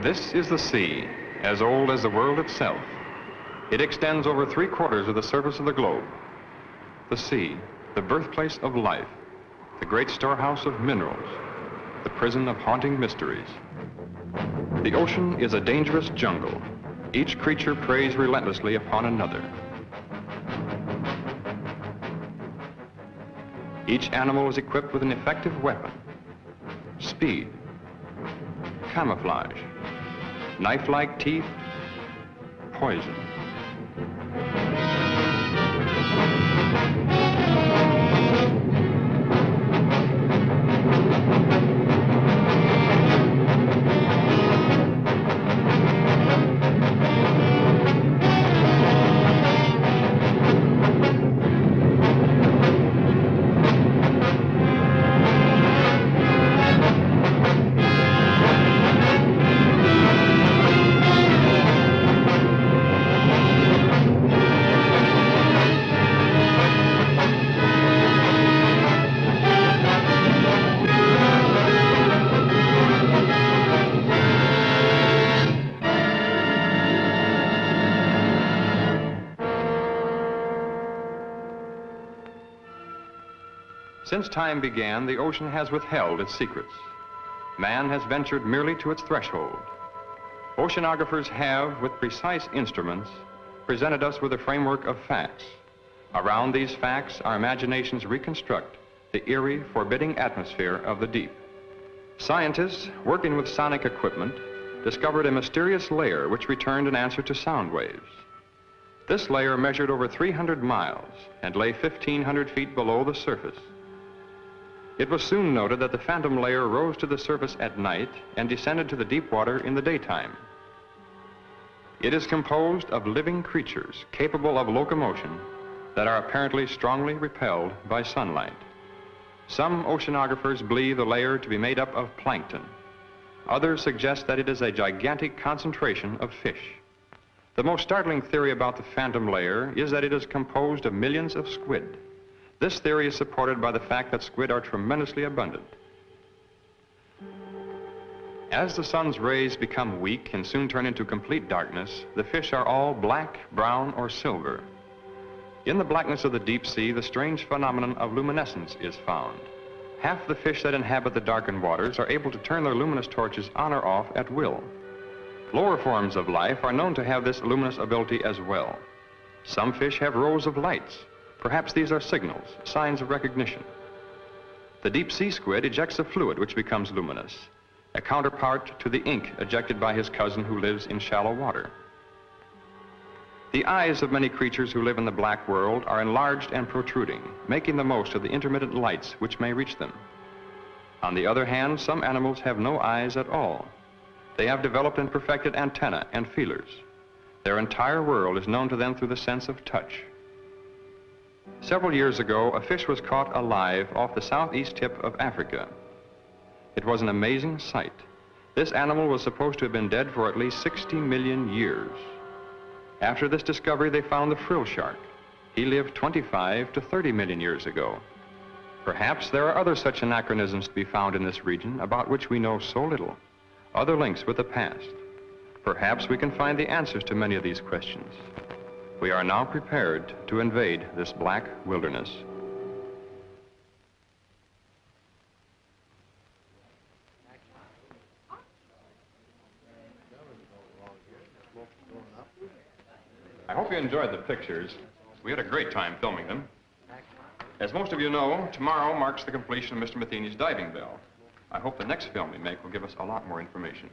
This is the sea, as old as the world itself. It extends over 3/4 of the surface of the globe. The sea, the birthplace of life, the great storehouse of minerals, the prison of haunting mysteries. The ocean is a dangerous jungle. Each creature preys relentlessly upon another. Each animal is equipped with an effective weapon: speed, camouflage, knife-like teeth, poison. Since time began, the ocean has withheld its secrets. Man has ventured merely to its threshold. Oceanographers have, with precise instruments, presented us with a framework of facts. Around these facts, our imaginations reconstruct the eerie, forbidding atmosphere of the deep. Scientists, working with sonic equipment, discovered a mysterious layer which returned an answer to sound waves. This layer measured over 300 miles and lay 1,500 feet below the surface. It was soon noted that the phantom layer rose to the surface at night and descended to the deep water in the daytime. It is composed of living creatures capable of locomotion that are apparently strongly repelled by sunlight. Some oceanographers believe the layer to be made up of plankton. Others suggest that it is a gigantic concentration of fish. The most startling theory about the phantom layer is that it is composed of millions of squid. This theory is supported by the fact that squid are tremendously abundant. As the sun's rays become weak and soon turn into complete darkness, the fish are all black, brown, or silver. In the blackness of the deep sea, the strange phenomenon of luminescence is found. Half the fish that inhabit the darkened waters are able to turn their luminous torches on or off at will. Lower forms of life are known to have this luminous ability as well. Some fish have rows of lights. Perhaps these are signals, signs of recognition. The deep sea squid ejects a fluid which becomes luminous, a counterpart to the ink ejected by his cousin who lives in shallow water. The eyes of many creatures who live in the black world are enlarged and protruding, making the most of the intermittent lights which may reach them. On the other hand, some animals have no eyes at all. They have developed and perfected antennae and feelers. Their entire world is known to them through the sense of touch. Several years ago, a fish was caught alive off the southeast tip of Africa. It was an amazing sight. This animal was supposed to have been dead for at least 60 million years. After this discovery, they found the frill shark. He lived 25 to 30 million years ago. Perhaps there are other such anachronisms to be found in this region about which we know so little, other links with the past. Perhaps we can find the answers to many of these questions. We are now prepared to invade this black wilderness. I hope you enjoyed the pictures. We had a great time filming them. As most of you know, tomorrow marks the completion of Mr. Matheny's diving bell. I hope the next film we make will give us a lot more information.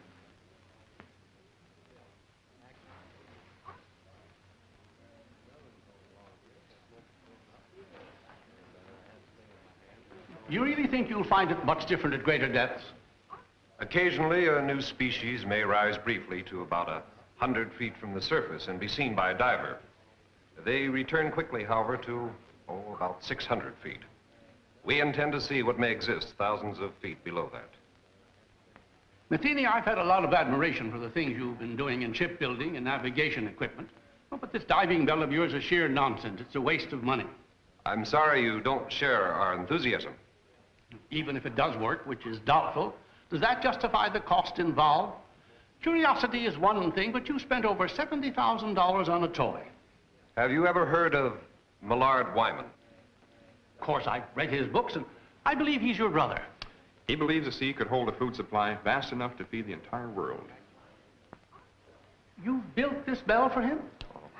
You really think you'll find it much different at greater depths? Occasionally, a new species may rise briefly to about 100 feet from the surface and be seen by a diver. They return quickly, however, to, about 600 feet. We intend to see what may exist thousands of feet below that. Matheny, I've had a lot of admiration for the things you've been doing in shipbuilding and navigation equipment. Oh, but this diving bell of yours is sheer nonsense. It's a waste of money. I'm sorry you don't share our enthusiasm. Even if it does work, which is doubtful, does that justify the cost involved? Curiosity is one thing, but you spent over $70,000 on a toy. Have you ever heard of Millard Wyman? Of course, I've read his books, and I believe he's your brother. He believes the sea could hold a food supply vast enough to feed the entire world. You built this bell for him?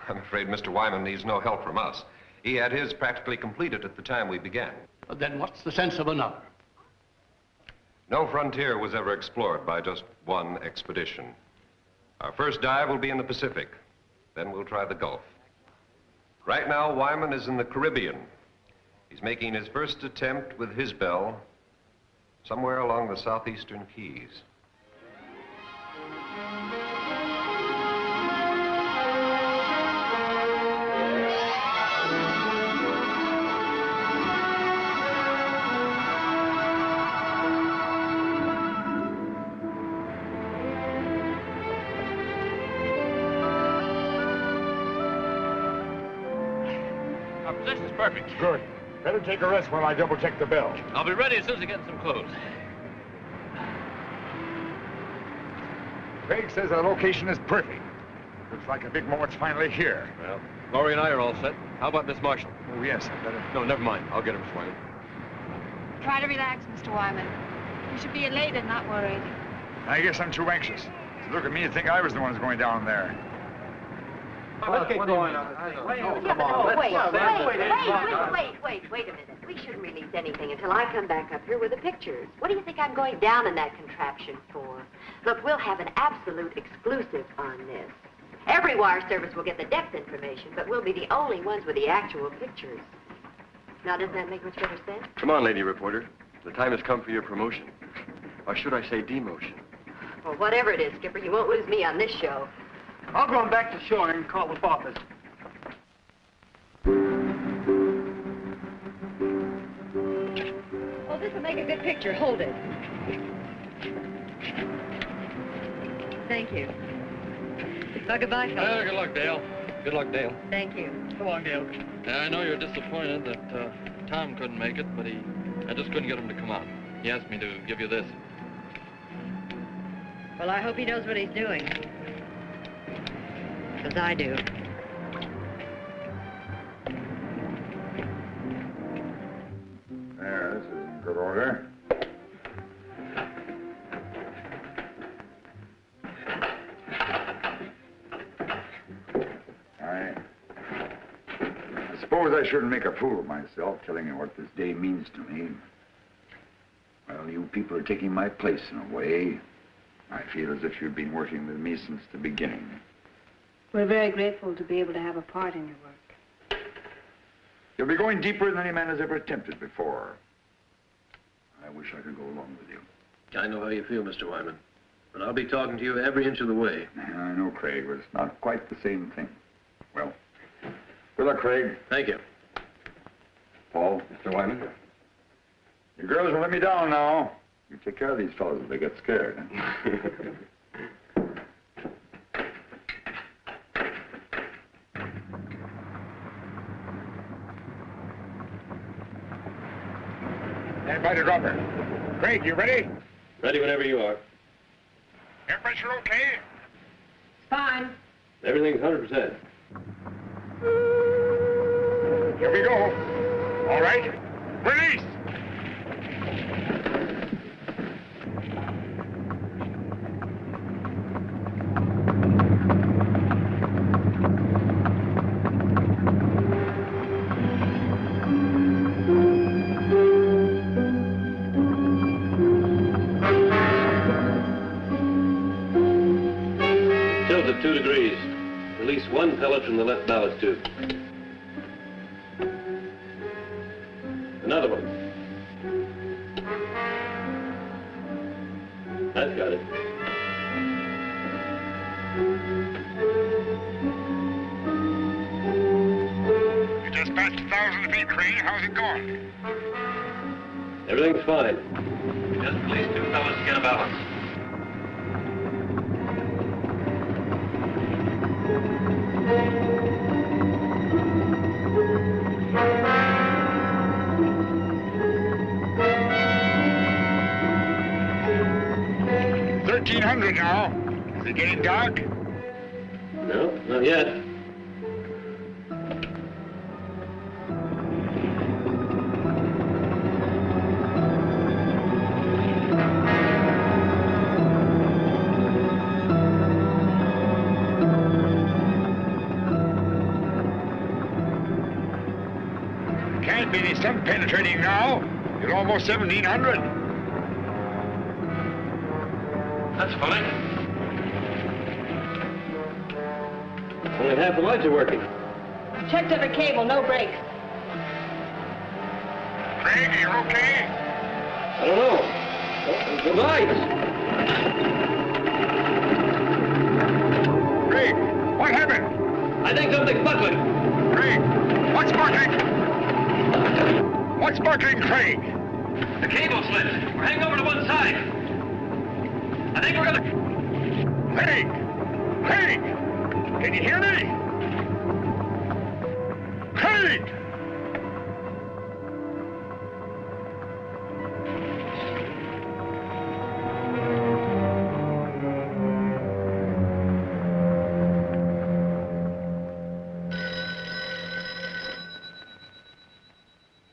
I'm afraid Mr. Wyman needs no help from us. He had his practically completed at the time we began. Then what's the sense of another? No frontier was ever explored by just one expedition. Our first dive will be in the Pacific. Then we'll try the Gulf. Right now, Wyman is in the Caribbean. He's making his first attempt with his bell somewhere along the southeastern Keys. Our position's perfect. Good. Better take a rest while I double-check the bell. I'll be ready as soon as I get some clothes. Craig says our location is perfect. Looks like a big moment's finally here. Well, Laurie and I are all set. How about Miss Marshall? Oh, yes, I better... No, never mind. I'll get her, Miss Wyman. Try to relax, Mr. Wyman. You should be elated, not worried. I guess I'm too anxious. Look at me and think I was the one who's going down there. Let's get going on. Wait a minute. We shouldn't release anything until I come back up here with the pictures. What do you think I'm going down in that contraption for? Look, we'll have an absolute exclusive on this. Every wire service will get the depth information, but we'll be the only ones with the actual pictures. Now, doesn't that make much better sense? Come on, lady reporter. The time has come for your promotion. Or should I say demotion? Well, whatever it is, Skipper, you won't lose me on this show. I'll go back to shore and call the office. Oh, this will make a good picture. Hold it. Thank you. Well, goodbye, fellas. Well, good luck, Dale. Good luck, Dale. Thank you. So long, Dale. I know you're disappointed that Tom couldn't make it, but I just couldn't get him to come out. He asked me to give you this. Well, I hope he knows what he's doing. Because I do. There, this is in good order. I suppose I shouldn't make a fool of myself telling you what this day means to me. Well, you people are taking my place in a way. I feel as if you've been working with me since the beginning. We're very grateful to be able to have a part in your work. You'll be going deeper than any man has ever attempted before. I wish I could go along with you. I know how you feel, Mr. Wyman. But I'll be talking to you every inch of the way. I know, Craig, but it's not quite the same thing. Well, good luck, Craig. Thank you. Paul. Mr. Wyman? You girls will let me down now. You take care of these fellows if they get scared. Everybody drop her. Craig, you ready? Ready whenever you are. Air pressure okay? Fine. Everything's 100%. Here we go. All right. Release! Tilt at 2 degrees. Release 1 pellet from the left ballast tube. Another one. That's got it. You just passed 1,000 feet, Craig. How's it going? Everything's fine. Just release 2 pellets to get a balance. $1,300 now. Is it getting dark? No, not yet. Can't be any sun penetrating now. You're almost 1700. That's funny. Only half the lights are working. Checked every cable, no breaks. Craig, you okay? I don't know. Oh, the lights. Craig, what happened? I think something's buckling. Craig, what's sparkling? What's sparkling, Craig? The cable slipped. We're hanging over to one side. I think we're gonna... Craig! Craig! Can you hear me? Craig!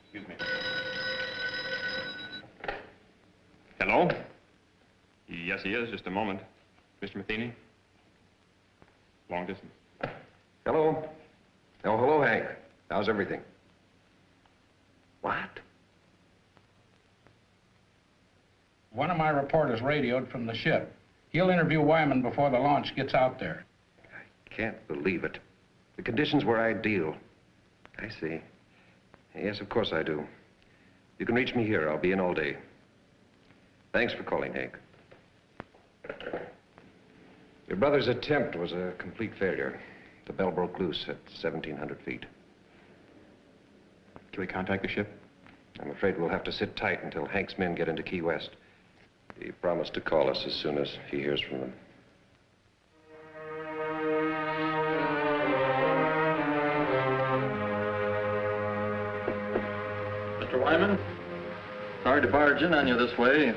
Excuse me. Hello? Yes, he is. Just a moment. Mr. Matheny? Long distance. Hello? Oh, hello, Hank. How's everything? What? One of my reporters radioed from the ship. He'll interview Wyman before the launch gets out there. I can't believe it. The conditions were ideal. I see. Yes, of course I do. You can reach me here. I'll be in all day. Thanks for calling, Hank. Your brother's attempt was a complete failure. The bell broke loose at 1,700 feet. Can we contact the ship? I'm afraid we'll have to sit tight until Hank's men get into Key West. He promised to call us as soon as he hears from them. Mr. Wyman, sorry to barge in on you this way.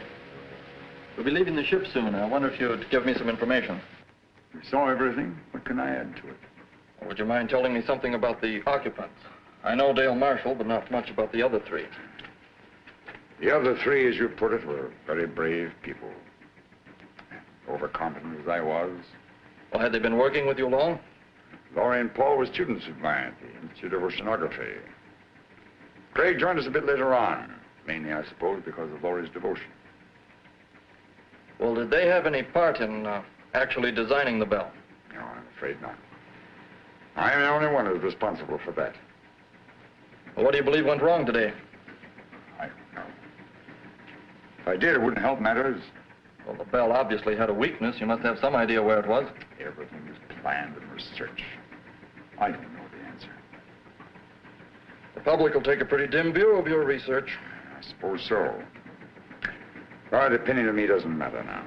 We'll be leaving the ship soon. I wonder if you'd give me some information. We saw everything. What can I add to it? Would you mind telling me something about the occupants? I know Dale Marshall, but not much about the other three. The other three, as you put it, were very brave people. Overconfident as I was. Well, had they been working with you long? Laurie and Paul were students of mine at the Institute of Oceanography. Craig joined us a bit later on, mainly, I suppose, because of Laurie's devotion. Well, did they have any part in actually designing the bell? No, I'm afraid not. I'm the only one who's responsible for that. Well, what do you believe went wrong today? I don't know. If I did, it wouldn't help matters. Well, the bell obviously had a weakness. You must have some idea where it was. Everything was planned and researched. I don't know the answer. The public will take a pretty dim view of your research. I suppose so. But opinion to me doesn't matter now.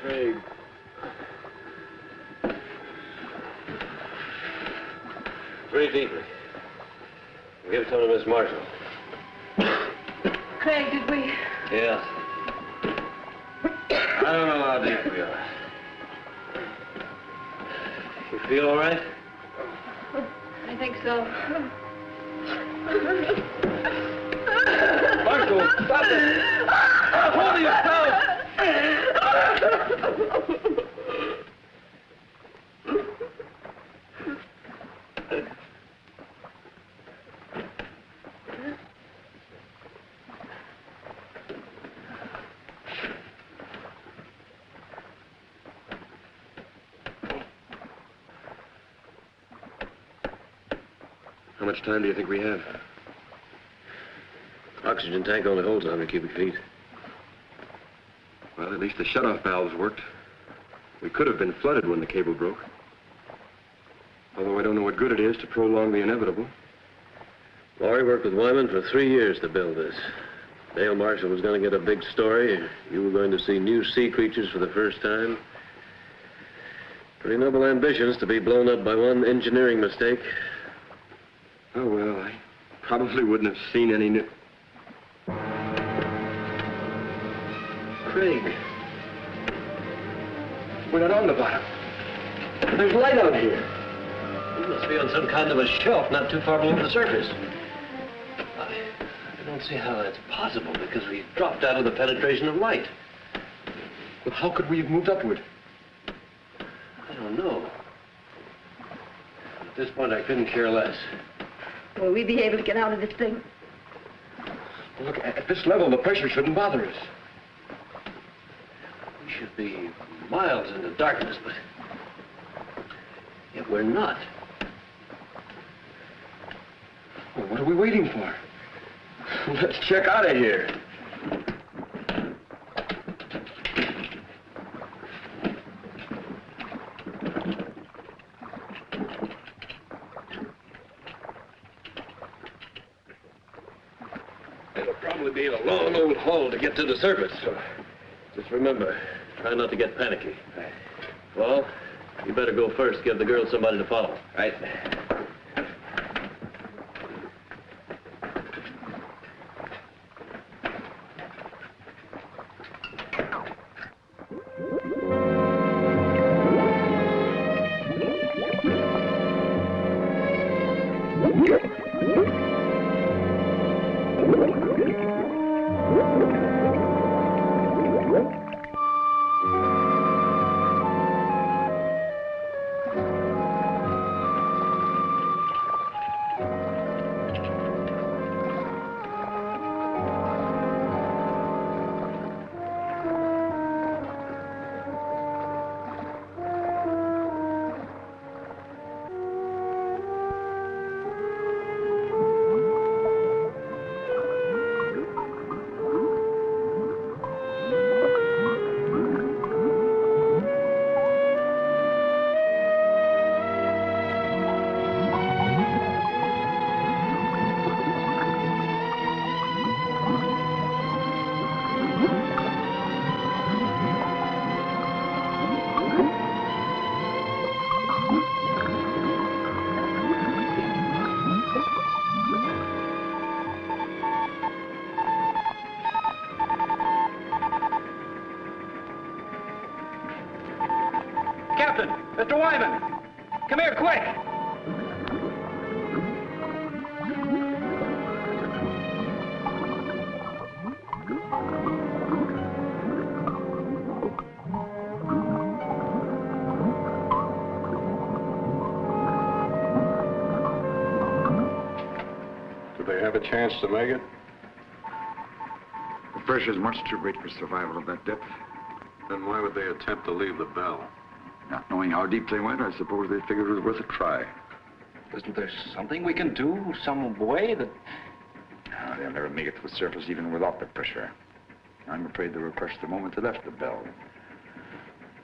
Craig. Breathe deeply. Give some to Miss Marshall. Craig, did we? Yes. I don't know how deep we are. You feel all right? I think so. Marshall, stop it! Hold yourself! How much time do you think we have? About oxygen tank only holds 100 cubic feet. Well, at least the shutoff valves worked. We could have been flooded when the cable broke. Although I don't know what good it is to prolong the inevitable. Laurie worked with Wyman for 3 years to build this. Dale Marshall was going to get a big story. You were going to see new sea creatures for the first time. Pretty noble ambitions to be blown up by one engineering mistake. Oh, well, I probably wouldn't have seen any new... Craig. We're not on the bottom. There's light out here. We must be on some kind of a shelf not too far below the surface. I don't see how that's possible, because we've dropped out of the penetration of light. Well, how could we have moved upward? I don't know. At this point, I couldn't care less. Will we be able to get out of this thing? Well, look, at this level, the pressure shouldn't bother us. We should be miles into darkness, but yet we're not. Well, what are we waiting for? Let's check out of here. It'll probably be a long old haul to get to the surface, so just remember, try not to get panicky. Right. Well, you better go first. Give the girls somebody to follow. Right. Captain! Mr. Wyman! Come here, quick! Do they have a chance to make it? The pressure's much too great for survival at that depth. Then why would they attempt to leave the bell? Not knowing how deep they went, I suppose they figured it was worth a try. Isn't there something we can do? Some way that... No, they'll never make it to the surface even without the pressure. I'm afraid they were crushed the moment they left the bell.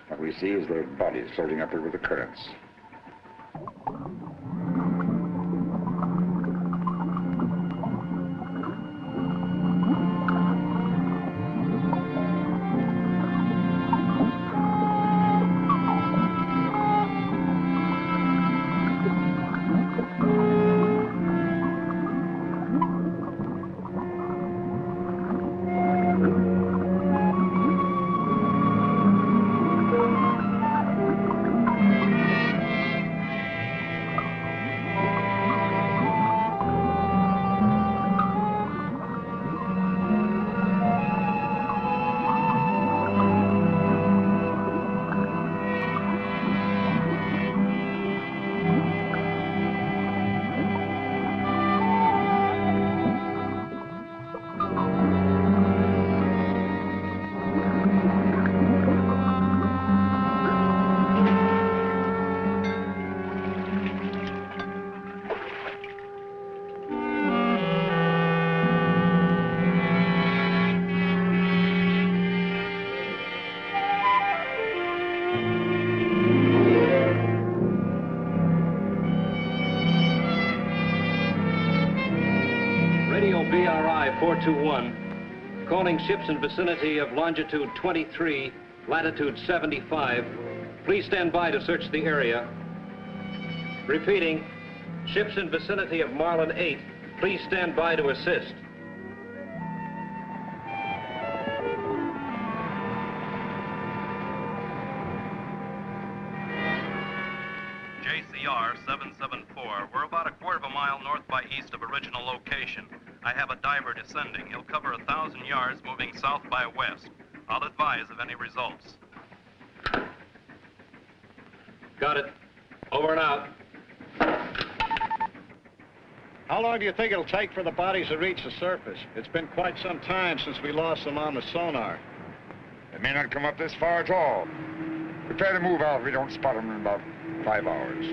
What we see is their bodies floating upward with the currents. PRI 421, calling ships in vicinity of longitude 23, latitude 75. Please stand by to search the area. Repeating, ships in vicinity of Marlin 8, please stand by to assist. JCR 774. We're about a quarter of a mile north by east of original location. I have a diver descending. He'll cover 1,000 yards moving south by west. I'll advise of any results. Got it. Over and out. How long do you think it'll take for the bodies to reach the surface? It's been quite some time since we lost them on the sonar. They may not come up this far at all. Prepare to move out if we don't spot them in about 5 hours.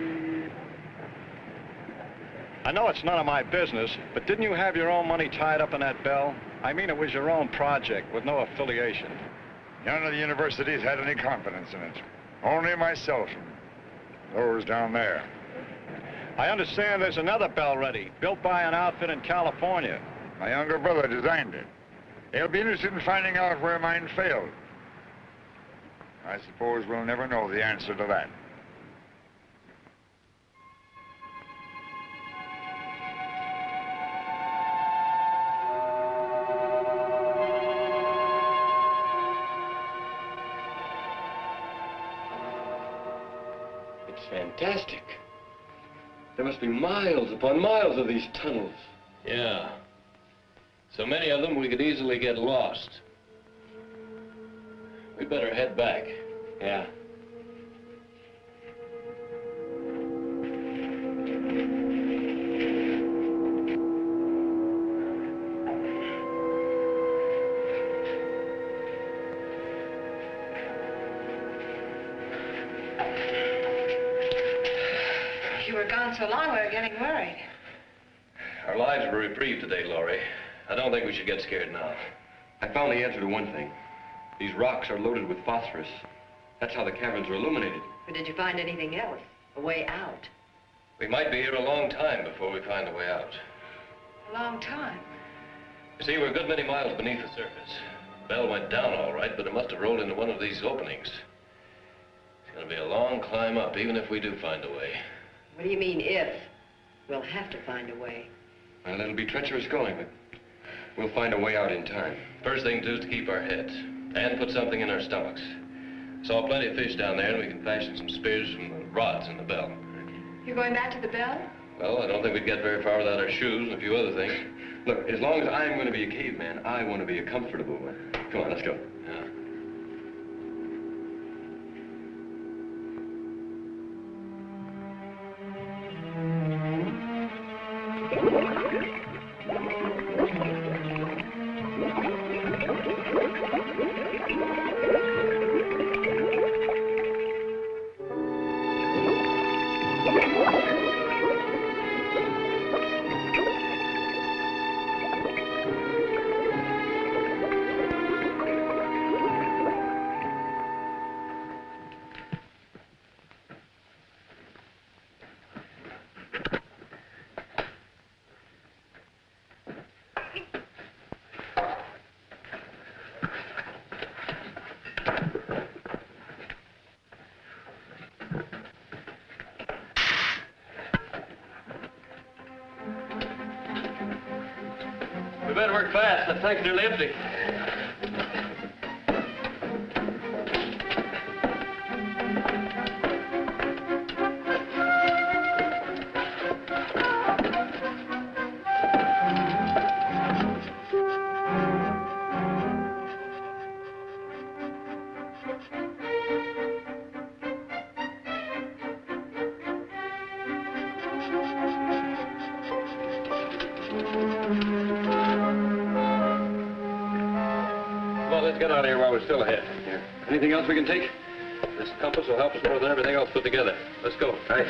I know it's none of my business, but didn't you have your own money tied up in that bell? I mean, it was your own project with no affiliation. None of the universities had any confidence in it. Only myself and those down there. I understand there's another bell ready, built by an outfit in California. My younger brother designed it. He'll be interested in finding out where mine failed. I suppose we'll never know the answer to that. It's fantastic. There must be miles upon miles of these tunnels. Yeah. So many of them we could easily get lost. We'd better head back. Yeah. You were gone so long, we were getting worried. Our lives were reprieved today, Laurie. I don't think we should get scared now. I found the answer to one thing. These rocks are loaded with phosphorus. That's how the caverns are illuminated. But did you find anything else? A way out? We might be here a long time before we find a way out. A long time. You see, we're a good many miles beneath the surface. The bell went down all right, but it must have rolled into one of these openings. It's going to be a long climb up, even if we do find a way. What do you mean, if? We'll have to find a way. Well, it'll be treacherous going, but we'll find a way out in time. First thing to do is to keep our heads and put something in our stomachs. Saw plenty of fish down there, and we can fashion some spears from the rods in the bell. You're going back to the bell? Well, I don't think we'd get very far without our shoes and a few other things. Look, as long as I'm going to be a caveman, I want to be a comfortable one. Come on, let's go. Yeah. We better work fast. That tank's nearly empty. Well, let's get out of here while we're still ahead. Here. Anything else we can take? This compass will help us more than everything else put together. Let's go. Right.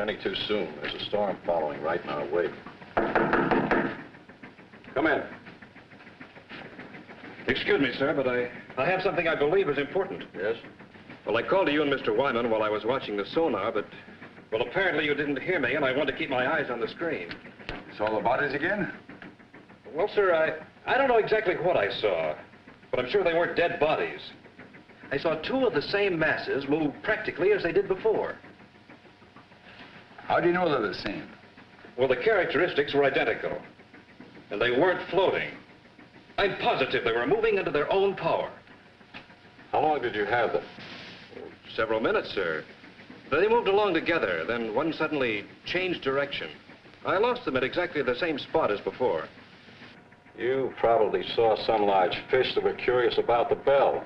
any too soon. There's a storm following right in our wake. Come in. Excuse me, sir, but I have something I believe is important. Yes? Well, I called to you and Mr. Wyman while I was watching the sonar, but, well, apparently you didn't hear me, and I wanted to keep my eyes on the screen. Saw the bodies again? Well, sir, I don't know exactly what I saw, but I'm sure they weren't dead bodies. I saw two of the same masses move practically as they did before. How do you know they're the same? Well, the characteristics were identical, and they weren't floating. I'm positive they were moving under their own power. How long did you have them? Several minutes, sir. They moved along together, then one suddenly changed direction. I lost them at exactly the same spot as before. You probably saw some large fish that were curious about the bell.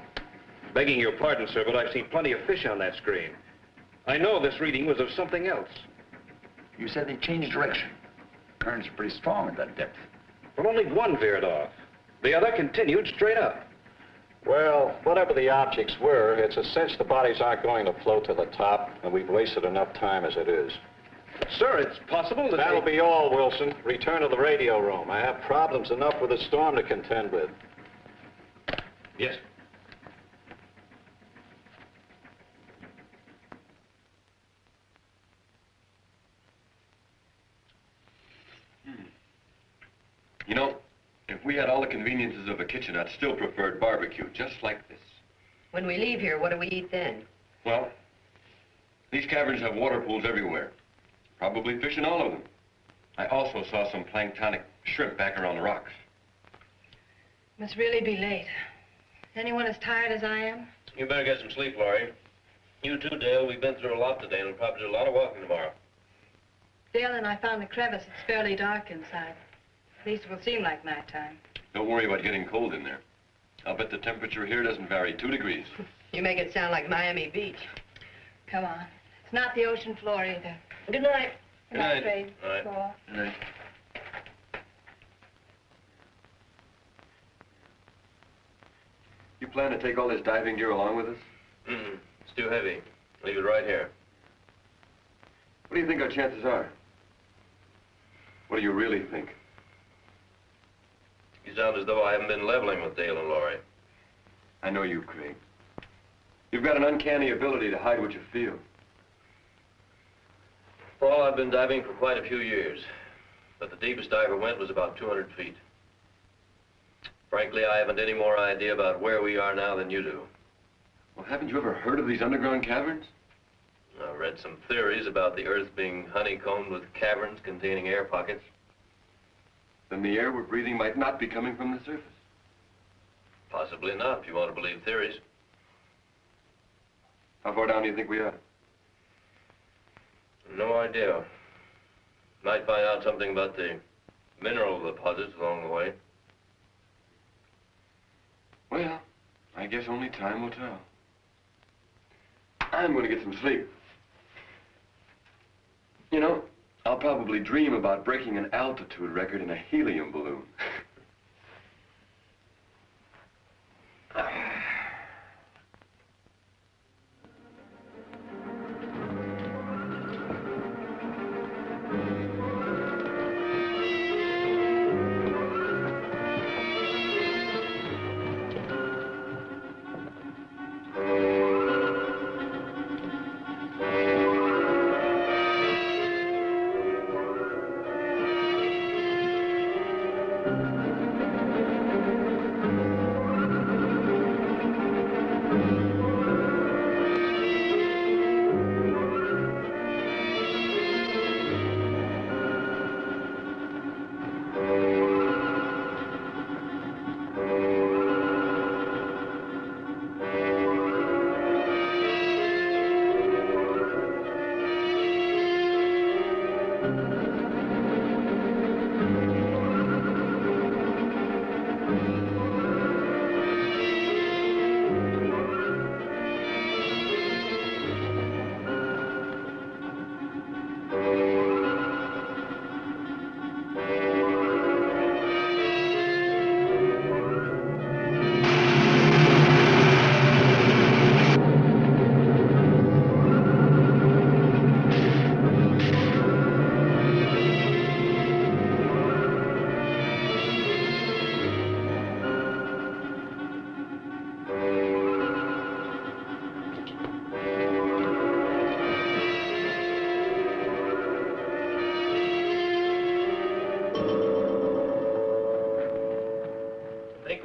Begging your pardon, sir, but I've seen plenty of fish on that screen. I know this reading was of something else. You said they changed direction. Currents are pretty strong at that depth. Well, only one veered off. The other continued straight up. Well, whatever the objects were, it's a cinch the bodies aren't going to float to the top, and we've wasted enough time as it is. Sir, it's possible that That'll be all, Wilson. Return to the radio room. I have problems enough with the storm to contend with. Yes. You know, if we had all the conveniences of a kitchen, I'd still prefer barbecue, just like this. When we leave here, what do we eat then? Well, these caverns have water pools everywhere. Probably fish in all of them. I also saw some planktonic shrimp back around the rocks. Must really be late. Anyone as tired as I am? You better get some sleep, Laurie. You too, Dale. We've been through a lot today, and we'll probably do a lot of walking tomorrow. Dale and I found a crevice. It's fairly dark inside. At least it will seem like nighttime. Don't worry about getting cold in there. I'll bet the temperature here doesn't vary 2 degrees. You make it sound like Miami Beach. Come on. It's not the ocean floor either. Good night. Good night, Trade. All right. Paul. Good night. You plan to take all this diving gear along with us? It's too heavy. Leave it right here. What do you think our chances are? What do you really think? You sound as though I haven't been leveling with Dale and Laurie. I know you, Craig. You've got an uncanny ability to hide what you feel. Paul, I've been diving for quite a few years, but the deepest I ever went was about 200 feet. Frankly, I haven't any more idea about where we are now than you do. Well, haven't you ever heard of these underground caverns? I've read some theories about the Earth being honeycombed with caverns containing air pockets. Then the air we're breathing might not be coming from the surface. Possibly not, if you want to believe theories. How far down do you think we are? No idea. Might find out something about the mineral deposits along the way. Well, I guess only time will tell. I'm going to get some sleep. You know, I'll probably dream about breaking an altitude record in a helium balloon.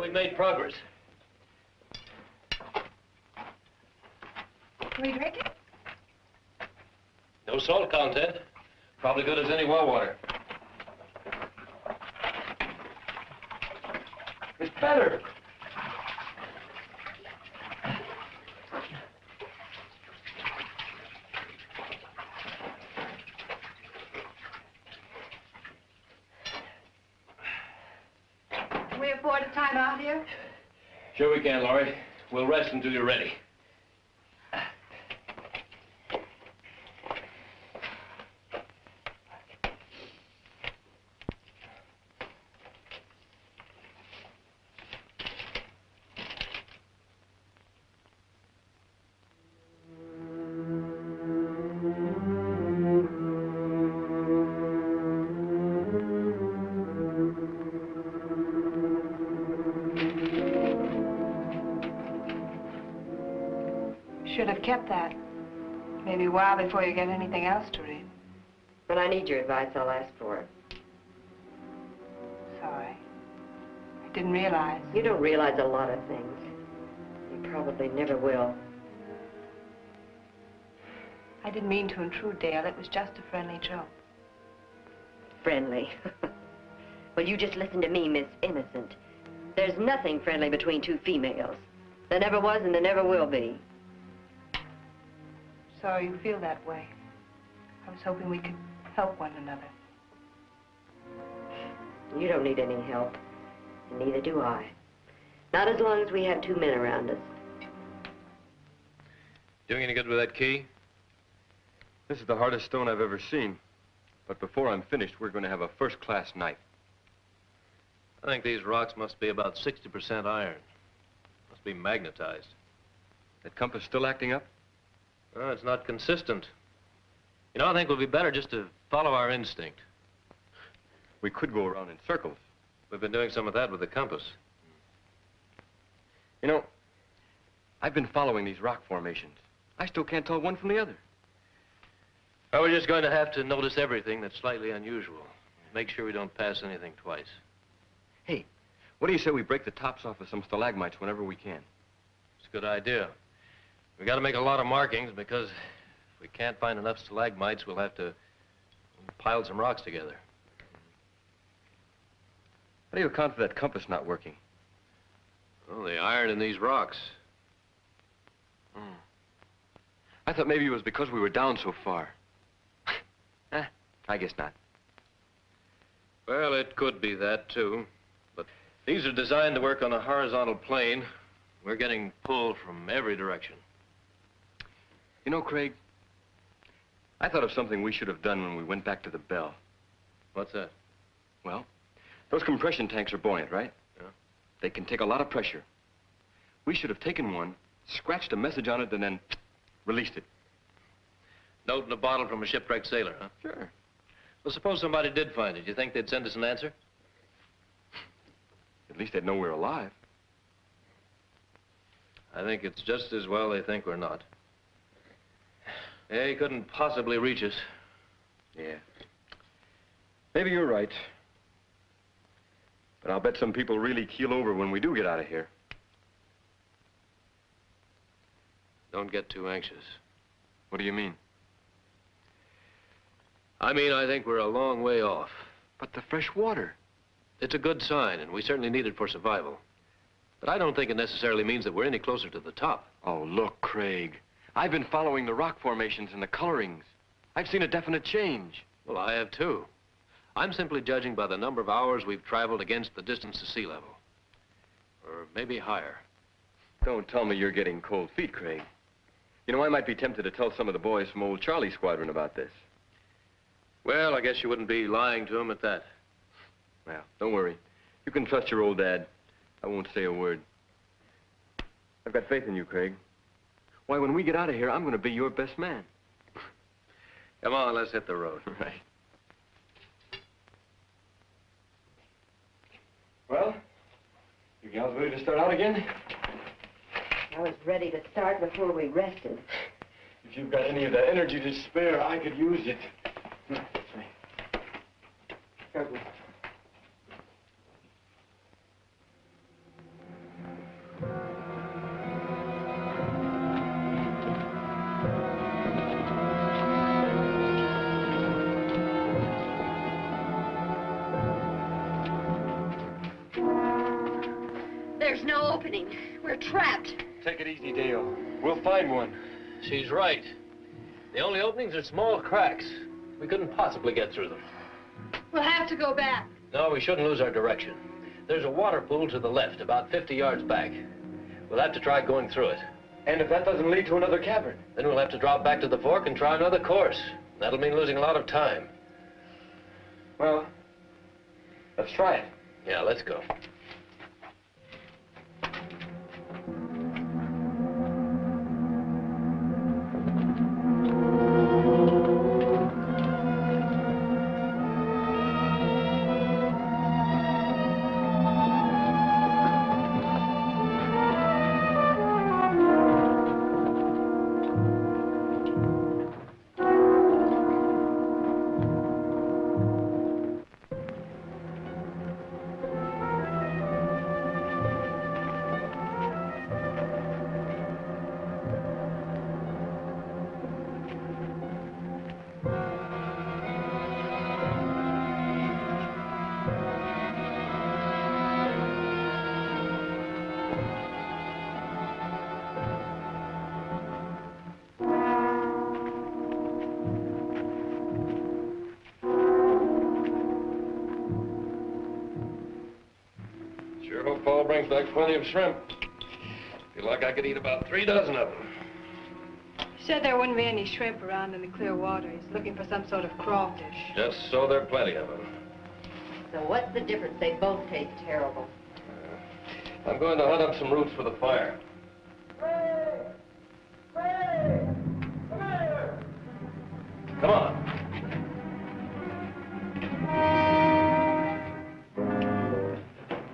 we made progress. Can we drink it? No salt content. Probably good as any well water. It's better. Can we afford a time out here? Sure we can, Laurie. We'll rest until you're ready. Should have kept that. Maybe a while before you get anything else to read. When I need your advice, I'll ask for it. Sorry. I didn't realize. You don't realize a lot of things. You probably never will. I didn't mean to intrude, Dale. It was just a friendly joke. Friendly. Well, you just listen to me, Miss Innocent. There's nothing friendly between two females. There never was and there never will be. Sorry you feel that way. I was hoping we could help one another. You don't need any help, and neither do I. Not as long as we have two men around us. Doing any good with that key? This is the hardest stone I've ever seen. But before I'm finished, we're going to have a first-class knife. I think these rocks must be about 60% iron. Must be magnetized. That compass still acting up? No, it's not consistent. You know, I think it would be better just to follow our instinct. We could go around in circles. We've been doing some of that with the compass. You know, I've been following these rock formations. I still can't tell one from the other. Well, we're just going to have to notice everything that's slightly unusual. Make sure we don't pass anything twice. Hey, what do you say we break the tops off of some stalagmites whenever we can? It's a good idea. We got to make a lot of markings because if we can't find enough stalagmites, we'll have to pile some rocks together. How do you account for that compass not working? Well, the iron in these rocks. I thought maybe it was because we were down so far. I guess not. Well, it could be that, too. But these are designed to work on a horizontal plane. We're getting pulled from every direction. You know, Craig, I thought of something we should have done when we went back to the Bell. What's that? Well, those compression tanks are buoyant, right? Yeah. They can take a lot of pressure. We should have taken one, scratched a message on it, and then released it. Note in a bottle from a shipwrecked sailor, huh? Sure. Well, suppose somebody did find it. You think they'd send us an answer? At least they'd know we're alive. I think it's just as well they think we're not. They couldn't possibly reach us. Yeah. Maybe you're right. But I'll bet some people really keel over when we do get out of here. Don't get too anxious. What do you mean? I mean, I think we're a long way off. But the fresh water. It's a good sign, and we certainly need it for survival. But I don't think it necessarily means that we're any closer to the top. Oh, look, Craig. I've been following the rock formations and the colorings. I've seen a definite change. Well, I have too. I'm simply judging by the number of hours we've traveled against the distance to sea level. Or maybe higher. Don't tell me you're getting cold feet, Craig. You know, I might be tempted to tell some of the boys from old Charlie's squadron about this. Well, I guess you wouldn't be lying to them at that. Well, don't worry. You can trust your old dad. I won't say a word. I've got faith in you, Craig. Why, when we get out of here, I'm going to be your best man. Come on, let's hit the road. Right. Well, you gals ready to start out again? I was ready to start before we rested. If you've got any of that energy to spare, I could use it. There's no opening. We're trapped. Take it easy, Dale. We'll find one. She's right. The only openings are small cracks. We couldn't possibly get through them. We'll have to go back. No, we shouldn't lose our direction. There's a water pool to the left, about 50 yards back. We'll have to try going through it. And if that doesn't lead to another cavern? Then we'll have to drop back to the fork and try another course. That'll mean losing a lot of time. Well, let's try it. Yeah, let's go. Sure hope Paul brings back plenty of shrimp. Feel like I could eat about 3 dozen of them. He said there wouldn't be any shrimp around in the clear water. He's looking for some sort of crawfish. Just so there are plenty of them. So what's the difference? They both taste terrible. I'm going to hunt up some roots for the fire. Come on.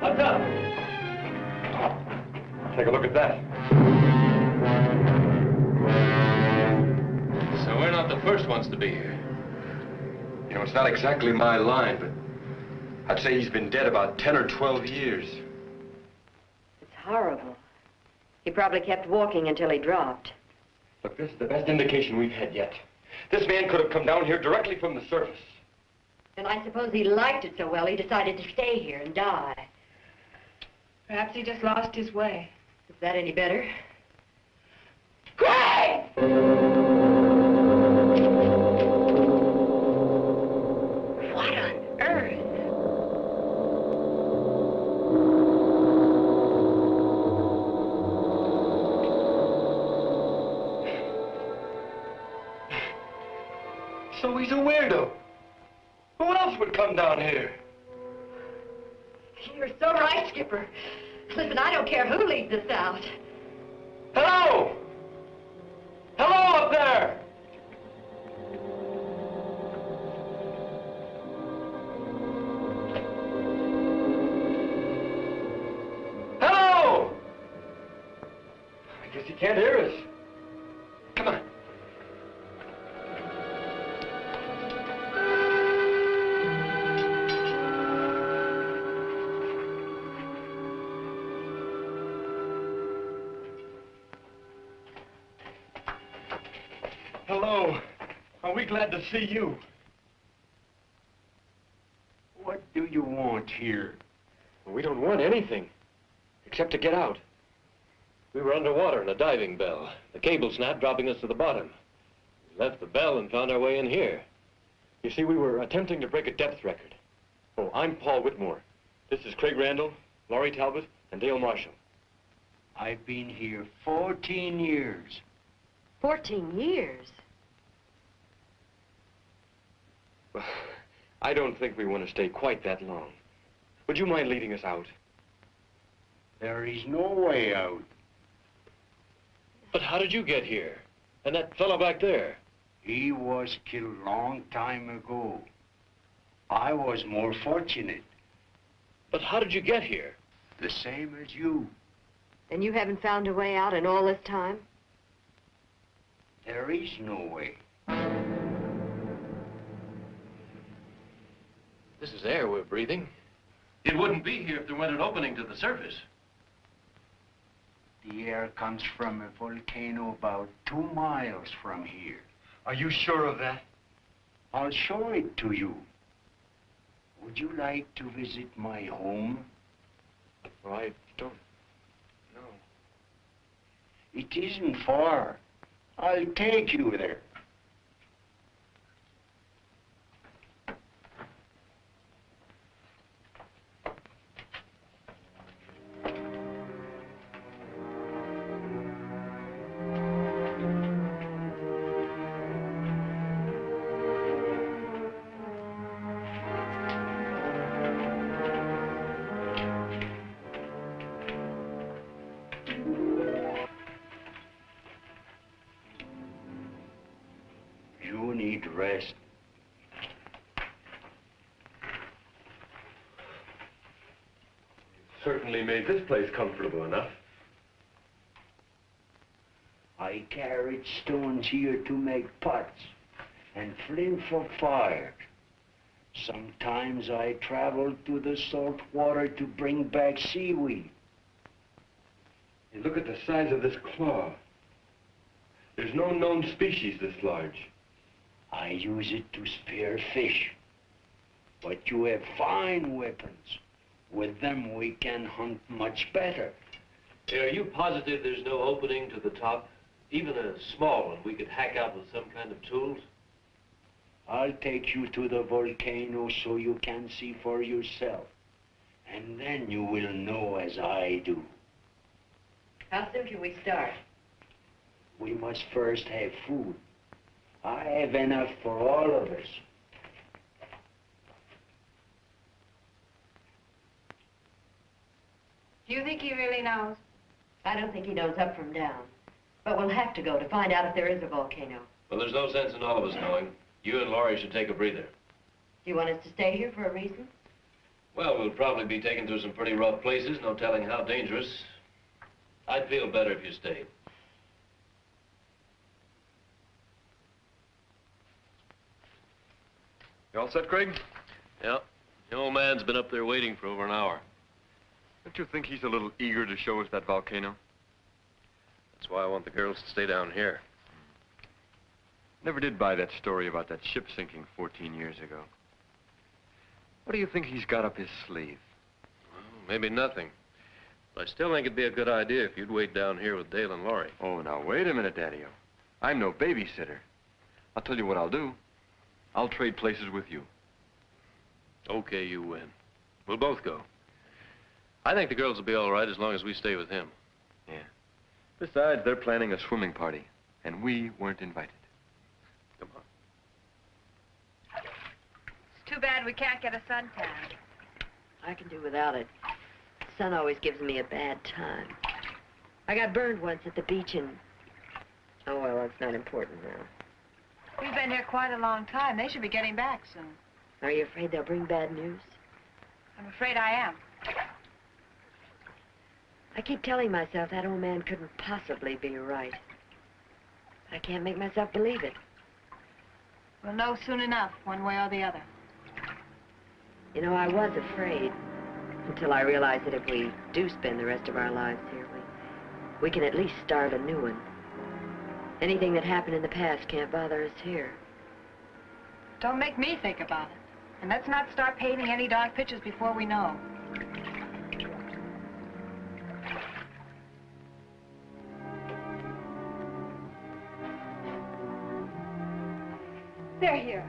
What's up? Take a look at that. So we're not the first ones to be here. You know, it's not exactly my line, but I'd say he's been dead about 10 or 12 years. It's horrible. He probably kept walking until he dropped. Look, this is the best indication we've had yet. This man could have come down here directly from the surface. And I suppose he liked it so well he decided to stay here and die. Perhaps he just lost his way. Is that any better? Craig! What on earth? So he's a weirdo. Who else would come down here? You're so right, Skipper. Listen, I don't care who leads us out. Hello! Hello up there! Hello! I guess he can't hear us. Come on. Hello. Are we glad to see you? What do you want here? Well, we don't want anything, except to get out. We were underwater in a diving bell. The cable snapped, dropping us to the bottom. We left the bell and found our way in here. You see, we were attempting to break a depth record. Oh, I'm Paul Whitmore. This is Craig Randall, Laurie Talbot, and Dale Marshall. I've been here 14 years. 14 years? Well, I don't think we want to stay quite that long. Would you mind leading us out? There is no way out. But how did you get here? And that fellow back there? He was killed long time ago. I was more fortunate. But how did you get here? The same as you. And you haven't found a way out in all this time? There is no way. This is air we're breathing. It wouldn't be here if there weren't an opening to the surface. The air comes from a volcano about 2 miles from here. Are you sure of that? I'll show it to you. Would you like to visit my home? Well, I don't It isn't far. I'll take you there. You need rest. Certainly made this place comfortable enough. I carried stones here to make pots and flint for fire. Sometimes I traveled to the salt water to bring back seaweed. And look at the size of this claw. There's no known species this large. I use it to spear fish. But you have fine weapons. With them we can hunt much better. Hey, are you positive there's no opening to the top? Even a small one we could hack out with some kind of tools? I'll take you to the volcano so you can see for yourself. And then you will know as I do. How soon can we start? We must first have food. I have enough for all of us. Do you think he really knows? I don't think he knows up from down. But we'll have to go to find out if there is a volcano. Well, there's no sense in all of us knowing. You and Laurie should take a breather. Do you want us to stay here for a reason? Well, we'll probably be taken through some pretty rough places, no telling how dangerous. I'd feel better if you stayed. You all set, Craig? Yeah. The old man's been up there waiting for over an hour. Don't you think he's a little eager to show us that volcano? That's why I want the girls to stay down here. Never did buy that story about that ship sinking 14 years ago. What do you think he's got up his sleeve? Well, maybe nothing. But I still think it'd be a good idea if you'd wait down here with Dale and Laurie. Oh, now, wait a minute, Daddy-o. I'm no babysitter. I'll tell you what I'll do. I'll trade places with you. Okay, you win. We'll both go. I think the girls will be all right as long as we stay with him. Yeah. Besides, they're planning a swimming party, and we weren't invited. Come on. It's too bad we can't get a suntan. I can do without it. The sun always gives me a bad time. I got burned once at the beach and... Oh, well, that's not important now. We've been here quite a long time. They should be getting back soon. Are you afraid they'll bring bad news? I'm afraid I am. I keep telling myself that old man couldn't possibly be right. I can't make myself believe it. We'll know soon enough, one way or the other. You know, I was afraid until I realized that if we do spend the rest of our lives here, we can at least start a new one. Anything that happened in the past can't bother us here. Don't make me think about it. And let's not start painting any dark pictures before we know. They're here.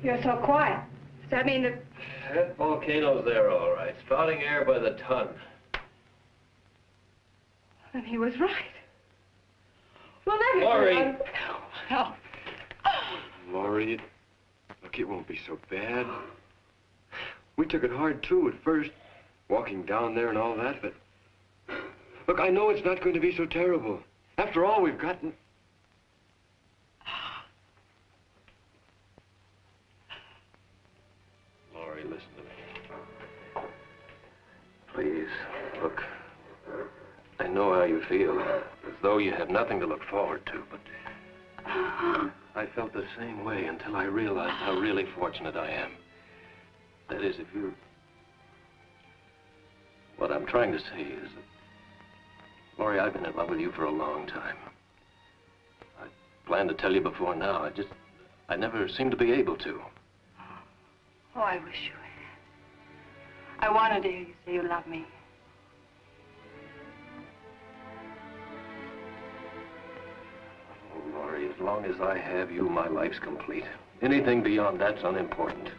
You're so quiet. Does that mean that... That volcano's there, all right. Spouting air by the ton. Then he was right. Well, then... Laurie! Oh. Laurie, look, it won't be so bad. We took it hard, too, at first. Walking down there and all that, but... Look, I know it's not going to be so terrible. After all, we've gotten... Laurie, listen to me. Please, look, I know how you feel, as though you have nothing to look forward to, but I felt the same way until I realized how really fortunate I am. That is, if you... What I'm trying to say is that, Laurie, I've been in love with you for a long time. I planned to tell you before now. I never seemed to be able to. Oh, I wish you had. I wanted to hear you say you love me. Oh, Laurie, as long as I have you, my life's complete. Anything beyond that's unimportant.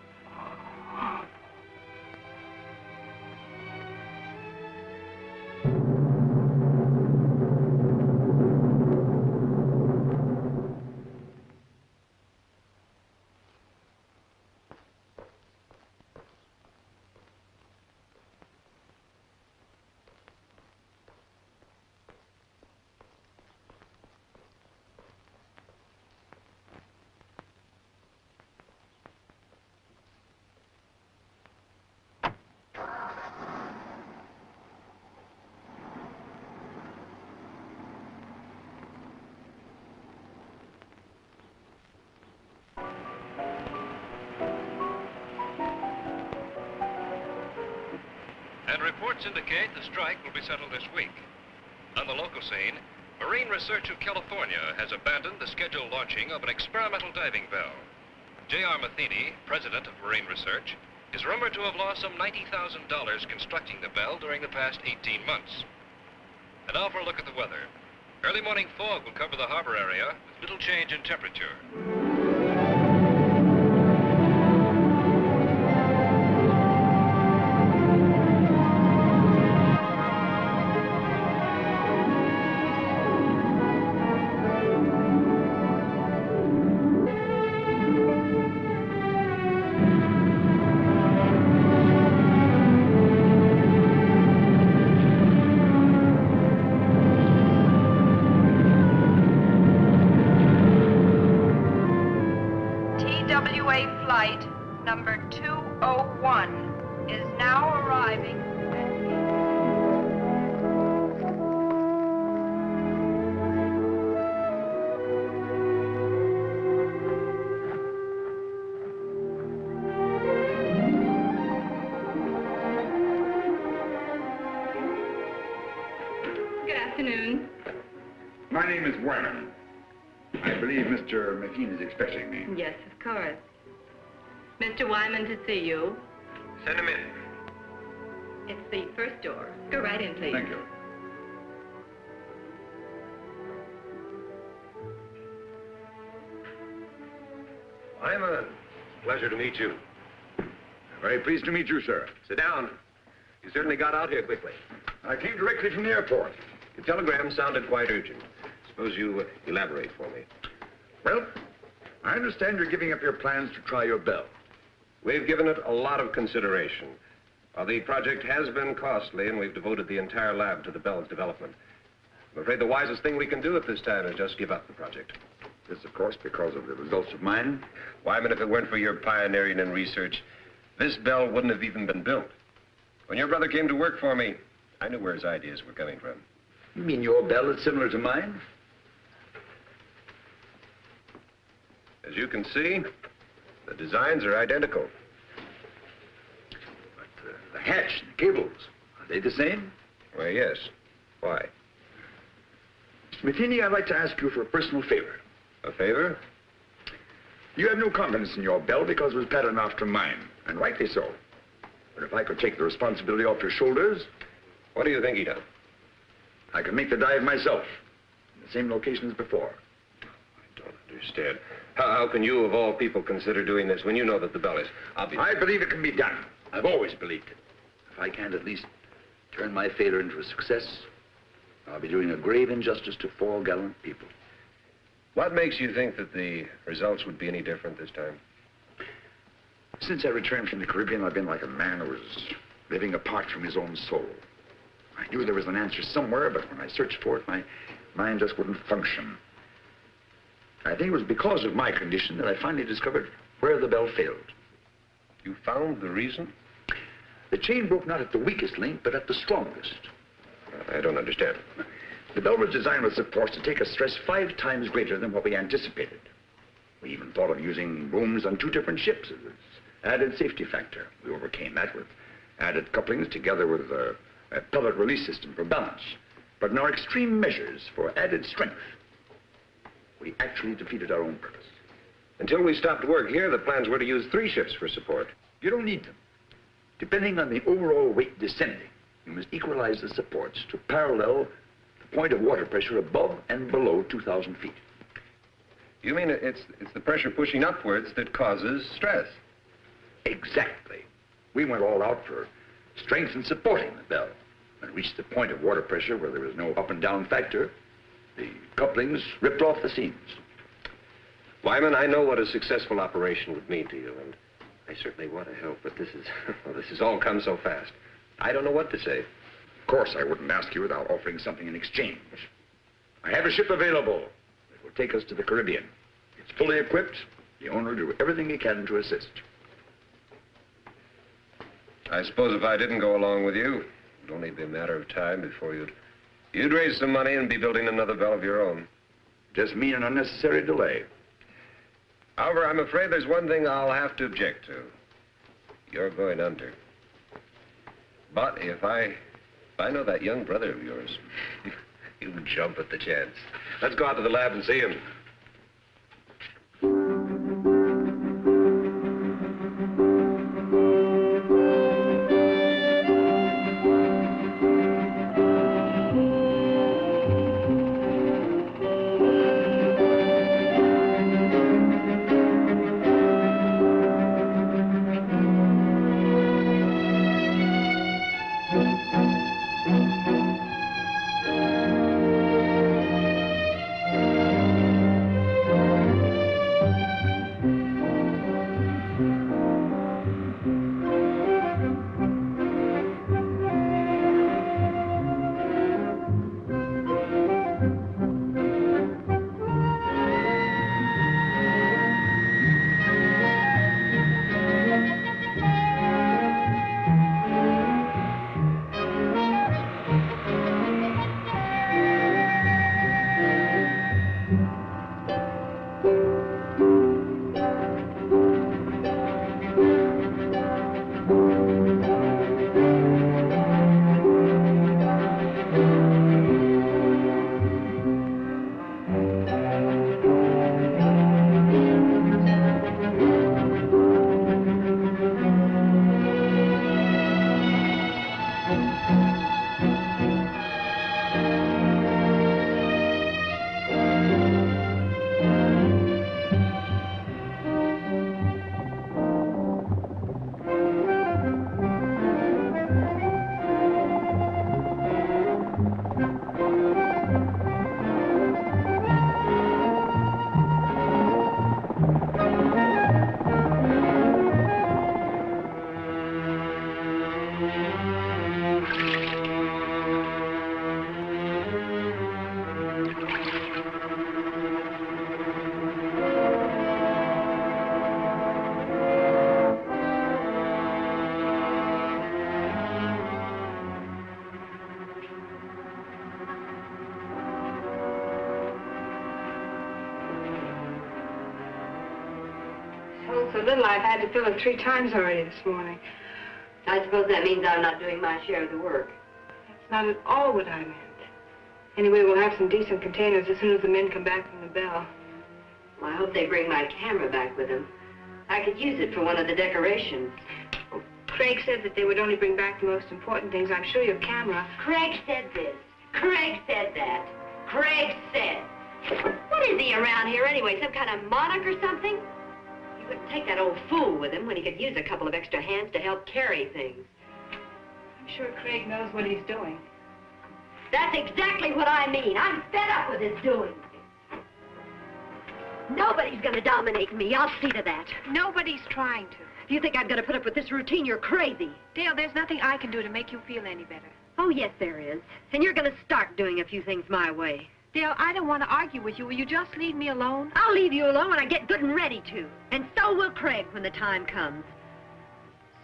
And reports indicate the strike will be settled this week. On the local scene, Marine Research of California has abandoned the scheduled launching of an experimental diving bell. J.R. Matheny, president of Marine Research, is rumored to have lost some $90,000 constructing the bell during the past 18 months. And now for a look at the weather. Early morning fog will cover the harbor area with little change in temperature. Flight number 201 is now arriving. Good afternoon. My name is Wyman. I believe Mr. McKean is expecting me. Yes, of course. Mr. Wyman to see you. Send him in. It's the first door. Go right in, please. Thank you. Wyman, pleasure to meet you. Very pleased to meet you, sir. Sit down. You certainly got out here quickly. I came directly from the airport. Your telegram sounded quite urgent. Suppose you elaborate for me. Well, I understand you're giving up your plans to try your bell. We've given it a lot of consideration. While the project has been costly and we've devoted the entire lab to the bell's development, I'm afraid the wisest thing we can do at this time is just give up the project. This, of course, because of the results of mine. Wyman, if it weren't for your pioneering and research, this bell wouldn't have even been built. When your brother came to work for me, I knew where his ideas were coming from. You mean your bell is similar to mine? As you can see, the designs are identical. But the hatch and the cables, are they the same? Why, yes. Why? Mr. Matheny, I'd like to ask you for a personal favor. A favor? You have no confidence in your bell because it was patterned after mine, and rightly so. But if I could take the responsibility off your shoulders... What do you think he done? I could make the dive myself, in the same location as before. I don't understand. How can you, of all people, consider doing this when you know that the bell is obvious? I believe it can be done. I've always believed it. If I can't at least turn my failure into a success, I'll be doing a grave injustice to 4 gallant people. What makes you think that the results would be any different this time? Since I returned from the Caribbean, I've been like a man who was living apart from his own soul. I knew there was an answer somewhere, but when I searched for it, my mind just wouldn't function. I think it was because of my condition that I finally discovered where the bell failed. You found the reason? The chain broke not at the weakest link, but at the strongest. I don't understand. The bell was designed with supports to take a stress 5 times greater than what we anticipated. We even thought of using booms on 2 different ships as added safety factor. We overcame that with added couplings together with a pellet release system for balance. But in our extreme measures for added strength, we actually defeated our own purpose. Until we stopped work here, the plans were to use 3 ships for support. You don't need them. Depending on the overall weight descending, you must equalize the supports to parallel the point of water pressure above and below 2,000 feet. You mean it's the pressure pushing upwards that causes stress? Exactly. We went all out for strength and supporting the bell. When it reached the point of water pressure where there was no up and down factor, the couplings ripped off the seams. Wyman, I know what a successful operation would mean to you, and I certainly want to help, but this has all come so fast. I don't know what to say. Of course, I wouldn't ask you without offering something in exchange. I have a ship available that will take us to the Caribbean. It's fully equipped. The owner will do everything he can to assist. I suppose if I didn't go along with you, it'd only be a matter of time before you'd raise some money and be building another bell of your own. Just mean an unnecessary delay. However, I'm afraid there's one thing I'll have to object to. You're going under. But if I know that young brother of yours, you jump at the chance. Let's go out to the lab and see him. So little I've had to fill it 3 times already this morning. I suppose that means I'm not doing my share of the work. That's not at all what I meant. Anyway, we'll have some decent containers as soon as the men come back from the bell. Well, I hope they bring my camera back with them. I could use it for one of the decorations. Well, Craig said that they would only bring back the most important things. I'm sure your camera... Craig said this. Craig said that. Craig said. What is he around here anyway? Some kind of monarch or something? He wouldn't take that old fool with him when he could use a couple of extra hands to help carry things. I'm sure Craig knows what he's doing. That's exactly what I mean. I'm fed up with his doing. Nobody's gonna dominate me. I'll see to that. Nobody's trying to. If you think I'm gonna put up with this routine, you're crazy. Dale, there's nothing I can do to make you feel any better. Oh, yes, there is. And you're gonna start doing a few things my way. Dale, I don't want to argue with you. Will you just leave me alone? I'll leave you alone when I get good and ready to. And so will Craig when the time comes.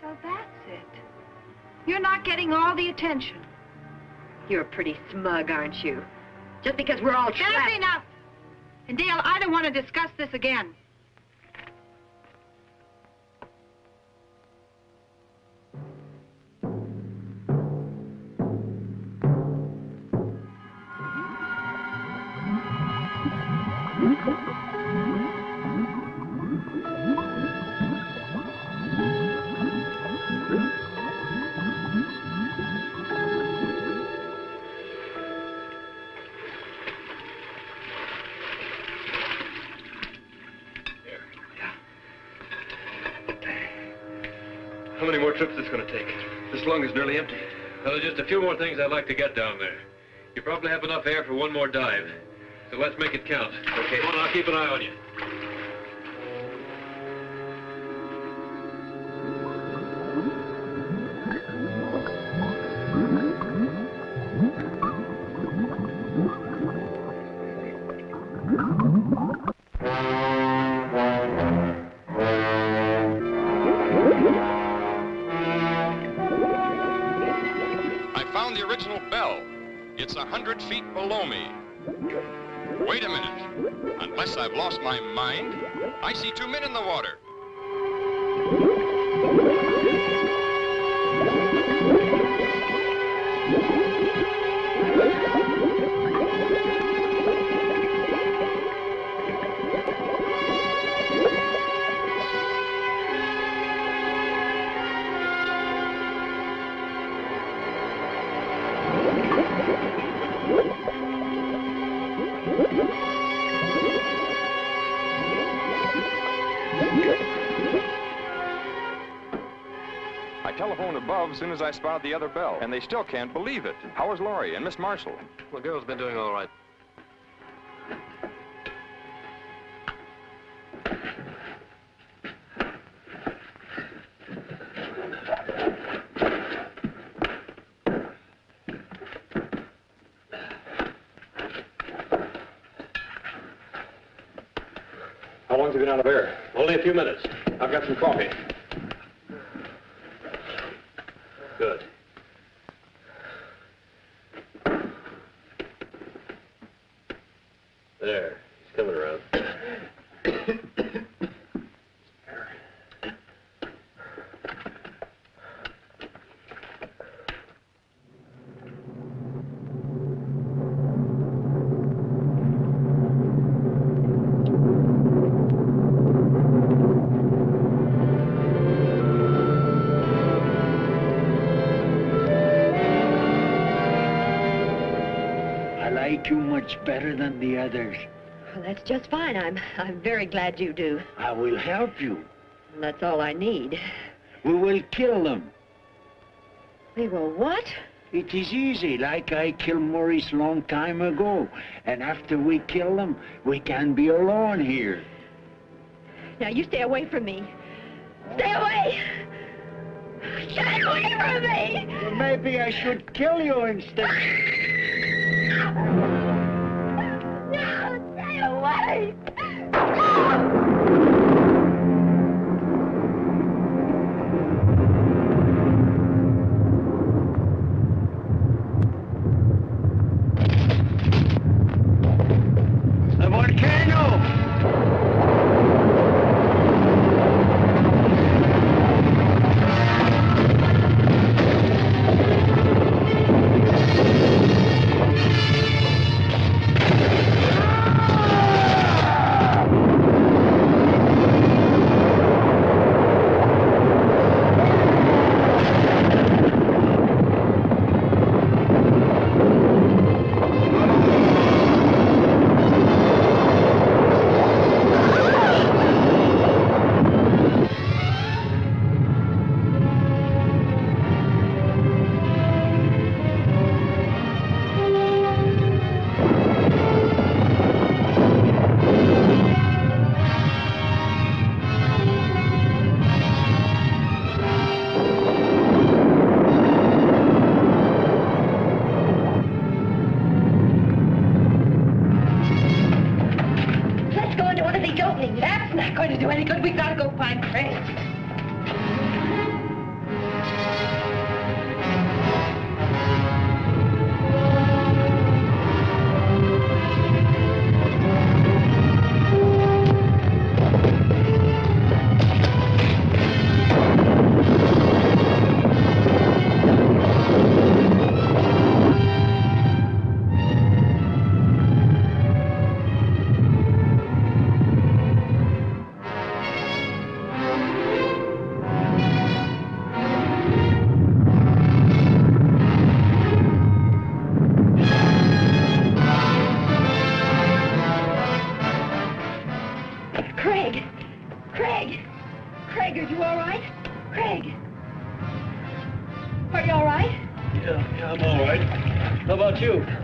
So that's it. You're not getting all the attention. You're pretty smug, aren't you? Just because we're all trapped. That's enough. And Dale, I don't want to discuss this again. How many more trips is this going to take? This lung is nearly empty. Well, just a few more things I'd like to get down there. You probably have enough air for one more dive. So let's make it count. Okay. Come on, I'll keep an eye on you. I found the original bell. It's 100 feet below me. Wait a minute. Unless I've lost my mind, I see two men in the water. I telephoned above as soon as I spotted the other bell, and they still can't believe it. How is Laurie and Miss Marshall? The girl's been doing all right. How long's he been out of air? Only a few minutes. I've got some coffee. Good. There. He's coming around. I like you much better than the others. Well, that's just fine. I'm very glad you do. I will help you. That's all I need. We will kill them. We will what? It is easy, like I killed Maurice long time ago. And after we kill them, we can be alone here. Now, you stay away from me. Stay away! Stay away from me! Well, maybe I should kill you instead. No, stay away! The volcano! Let's go into one of these openings. That's not going to do any good. We've got to go find Craig.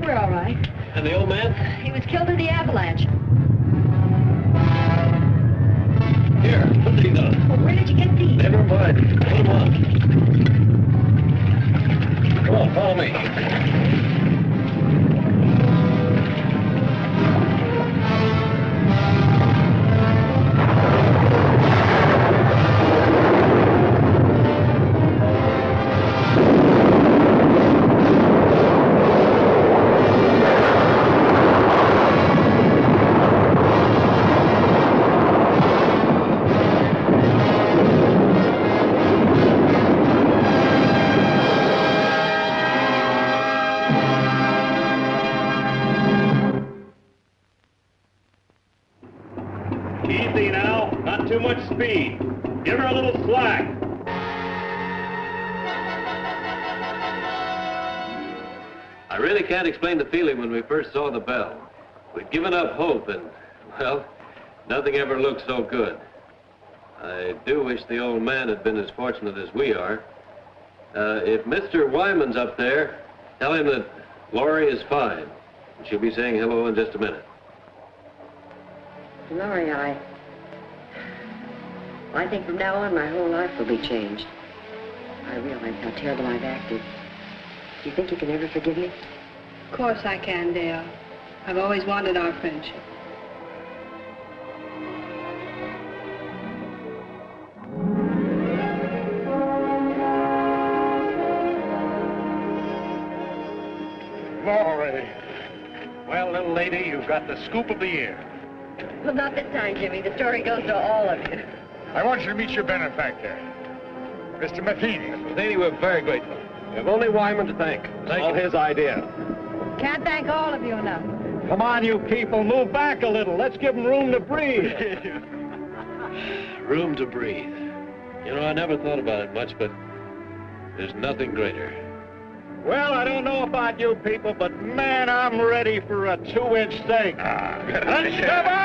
We're all right. And the old man? He was killed in the avalanche. Here, put these on. Well, where did you get these? Never mind. Put them on. Come on, follow me. Easy now, not too much speed. Give her a little slack. I really can't explain the feeling when we first saw the bell. We'd given up hope and, well, nothing ever looked so good. I do wish the old man had been as fortunate as we are. If Mr. Wyman's up there, tell him that Laurie is fine. She'll be saying hello in just a minute. Laurie, I think from now on my whole life will be changed. I realize how terrible I've acted. Do you think you can ever forgive me? Of course I can, Dale. I've always wanted our friendship. Laurie. Well, little lady, you've got the scoop of the year. Well, not this time, Jimmy. The story goes to all of you. I want you to meet your benefactor, Mr. Matheny. Matheny, we're very grateful. We have only Wyman to thank. It's all his idea. Can't thank all of you enough. Come on, you people, move back a little. Let's give them room to breathe. Room to breathe. You know, I never thought about it much, but there's nothing greater. Well, I don't know about you people, but man, I'm ready for a 2-inch steak. Let's come on!